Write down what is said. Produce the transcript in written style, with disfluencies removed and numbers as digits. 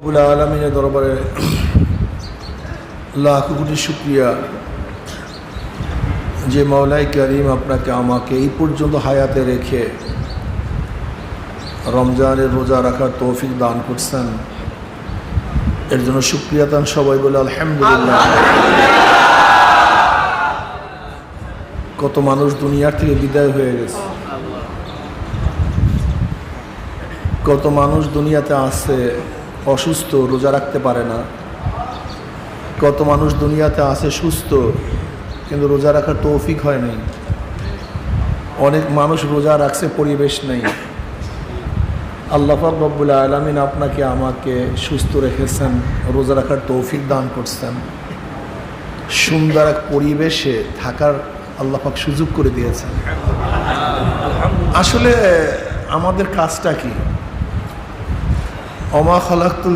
রব্বুল আলামিনের দরবারে লাখ কোটি শুকরিয়া যে মাওলাই করিম আপনাকে আমাকে এই পর্যন্ত হায়াতে রেখে রমজানের রোজা রাখার তৌফিক দান করছেন। এর জন্য শুকরিয়া তান সবাই বলে আলহামদুলিল্লাহ। কত মানুষ দুনিয়ার থেকে বিদায় হয়ে গেছে, কত মানুষ দুনিয়াতে আছে অসুস্থ, রোজা রাখতে পারে না। কত মানুষ দুনিয়াতে আছে সুস্থ কিন্তু রোজা রাখার তৌফিক হয় নাই। অনেক মানুষ রোজা রাখছে, পরিবেশ নেই। আল্লাহ পাক রব্বুল আলামিন আপনাকে আমাকে সুস্থ রেখেছেন, রোজা রাখার তৌফিক দান করছেন, সুন্দর এক পরিবেশে থাকার আল্লাহ পাক সুযোগ করে দিয়েছেন। আসলে আমাদের কাজটা কি? ওমা খালাকতুল